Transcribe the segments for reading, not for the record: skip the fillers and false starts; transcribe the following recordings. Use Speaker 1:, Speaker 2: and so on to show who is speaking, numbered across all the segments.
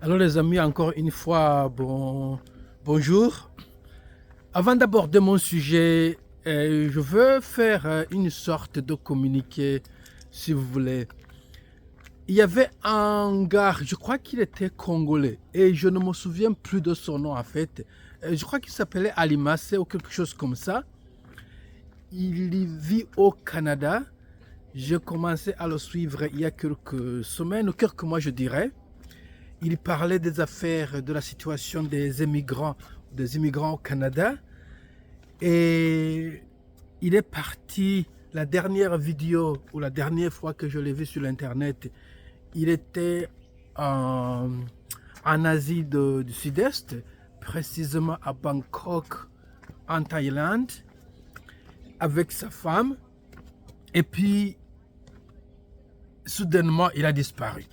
Speaker 1: Alors les amis, encore une fois, bonjour. Avant d'aborder mon sujet, je veux faire une sorte de communiqué, si vous voulez. Il y avait un gars, je crois qu'il était congolais, et je ne me souviens plus de son nom en fait. Je crois qu'il s'appelait Alimassé ou quelque chose comme ça. Il vit au Canada. J'ai commencé à le suivre il y a quelques semaines, ou quelques mois je dirais. Il parlait des affaires, de la situation des immigrants au Canada. Et il est parti, la dernière vidéo ou la dernière fois que je l'ai vu sur l'Internet, il était en Asie du Sud-Est, précisément à Bangkok, en Thaïlande, avec sa femme. Et puis, soudainement, il a disparu.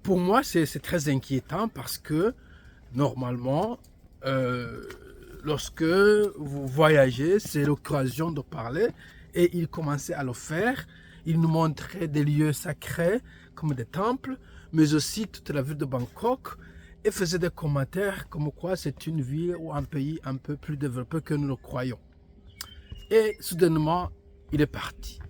Speaker 1: Pour moi, c'est très inquiétant parce que normalement, euh, lorsque vous voyagez, c'est l'occasion de parler et il commençait à le faire. Il nous montrait des lieux sacrés comme des temples, mais aussi toute la ville de Bangkok et faisait des commentaires comme quoi c'est une ville ou un pays un peu plus développé que nous le croyons. Et soudainement, il est parti.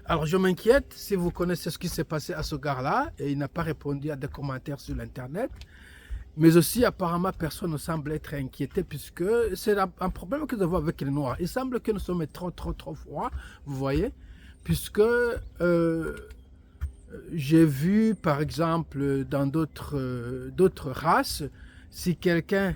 Speaker 1: Alors je m'inquiète si vous connaissez ce qui s'est passé à ce gars-là et il n'a pas répondu à des commentaires sur l'internet. Mais aussi apparemment personne ne semble être inquiété puisque c'est un problème que nous avons avec les Noirs. Il semble que nous sommes trop froids, vous voyez, puisque j'ai vu par exemple dans d'autres races, si quelqu'un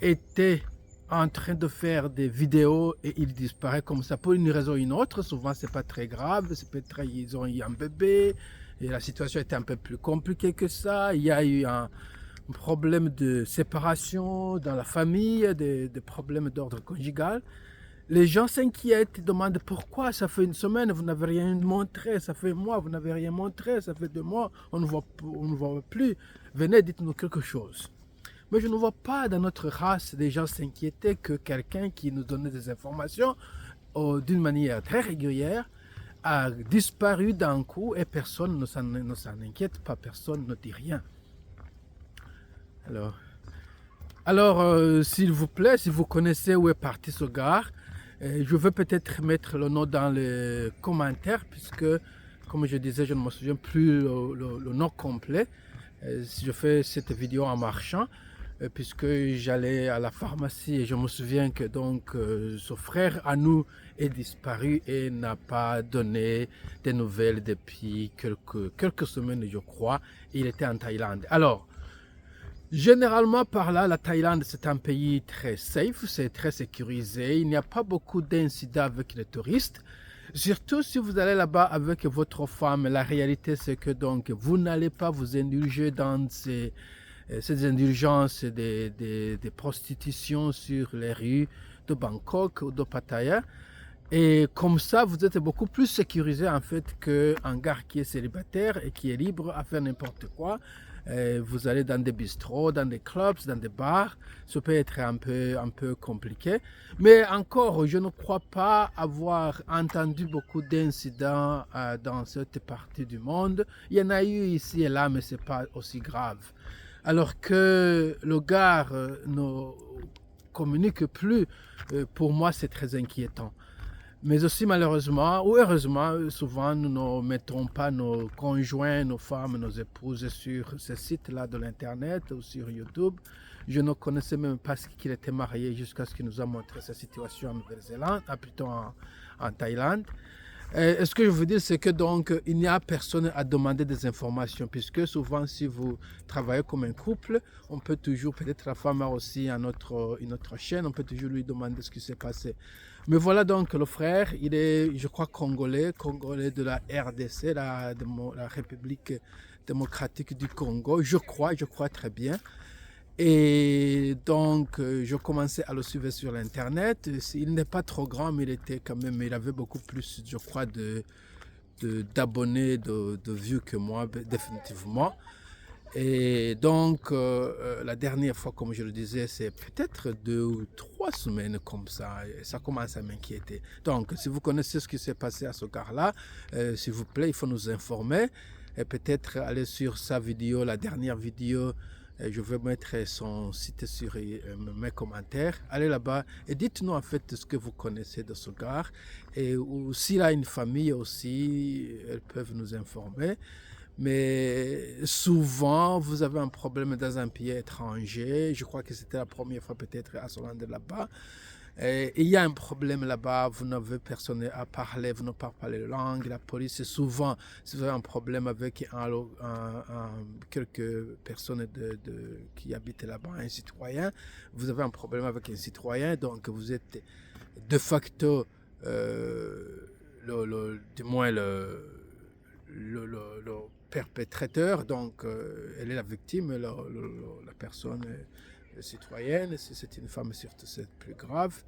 Speaker 1: était en train de faire des vidéos et il disparaît comme ça pour une raison ou une autre. Souvent, c'est pas très grave. C'est peut-être ils ont eu un bébé et la situation était un peu plus compliquée que ça. Il y a eu un problème de séparation dans la famille, des problèmes d'ordre conjugal. Les gens s'inquiètent, demandent pourquoi ça fait une semaine, vous n'avez rien montré, ça fait un mois, vous n'avez rien montré, ça fait 2 mois, on ne voit plus. Venez, dites-nous quelque chose. Mais je ne vois pas dans notre race des gens s'inquiéter que quelqu'un qui nous donnait des informations d'une manière très régulière a disparu d'un coup et personne ne s'en inquiète pas, personne ne dit rien. Alors, s'il vous plaît, si vous connaissez où est parti ce gars, je veux peut-être mettre le nom dans les commentaires puisque, comme je disais, je ne me souviens plus le nom complet. Je fais cette vidéo en marchant puisque j'allais à la pharmacie et je me souviens que donc ce frère à nous est disparu et n'a pas donné des nouvelles depuis quelques semaines, je crois. Il était en Thaïlande. Alors, généralement par là, la Thaïlande, c'est un pays très safe, c'est très sécurisé. Il n'y a pas beaucoup d'incidents avec les touristes. Surtout si vous allez là-bas avec votre femme, la réalité c'est que donc vous n'allez pas vous indulger dans ces indulgences des prostitutions sur les rues de Bangkok ou de Pattaya. Et comme ça, vous êtes beaucoup plus sécurisé en fait qu'un gars qui est célibataire et qui est libre à faire n'importe quoi. Vous allez dans des bistrots, dans des clubs, dans des bars. Ça peut être un peu compliqué. Mais encore, je ne crois pas avoir entendu beaucoup d'incidents dans cette partie du monde. Il y en a eu ici et là, mais ce n'est pas aussi grave. Alors que le gars ne communique plus, pour moi, c'est très inquiétant. Mais aussi malheureusement ou heureusement, souvent nous ne mettons pas nos conjoints, nos femmes, nos épouses sur ces sites-là de l'Internet ou sur YouTube. Je ne connaissais même pas qu'il était marié jusqu'à ce qu'il nous a montré sa situation en Nouvelle-Zélande, plutôt en Thaïlande. Ce que je veux dire, c'est que donc il n'y a personne à demander des informations, puisque souvent, si vous travaillez comme un couple, on peut toujours, peut-être la femme a aussi une autre chaîne, on peut toujours lui demander ce qui s'est passé. Mais voilà donc le frère, il est, je crois, congolais de la RDC, la République démocratique du Congo, je crois très bien. Et donc, je commençais à le suivre sur l'Internet. Il n'est pas trop grand, mais il avait beaucoup plus, je crois, d'abonnés, de vues que moi, définitivement. Et donc, la dernière fois, comme je le disais, c'est peut-être 2 ou 3 semaines comme ça. Et ça commence à m'inquiéter. Donc, si vous connaissez ce qui s'est passé à ce gars-là, s'il vous plaît, il faut nous informer. et peut-être aller sur sa vidéo, la dernière vidéo. Je vais mettre son site sur mes commentaires. Allez là-bas et dites-nous en fait ce que vous connaissez de ce gars. Et s'il a une famille aussi, elles peuvent nous informer. Mais souvent, vous avez un problème dans un pays étranger. Je crois que c'était la première fois peut-être à Solande là-bas. Et il y a un problème là-bas, vous n'avez personne à parler, vous ne parlez pas la langue. La police, souvent, si vous avez un problème avec quelques personnes qui habitent là-bas, un citoyen, vous avez un problème avec un citoyen, donc vous êtes de facto, du moins le perpétrateur, donc elle est la victime, la personne citoyenne. Si c'est une femme, surtout c'est plus grave.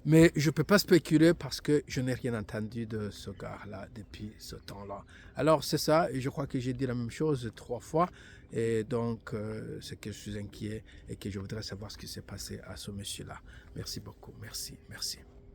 Speaker 1: Mais je ne peux pas spéculer parce que je n'ai rien entendu de ce gars-là depuis ce temps-là. Alors c'est ça, et je crois que j'ai dit la même chose 3 fois, et donc c'est que je suis inquiet et que je voudrais savoir ce qui s'est passé à ce monsieur-là. Merci beaucoup, merci, merci.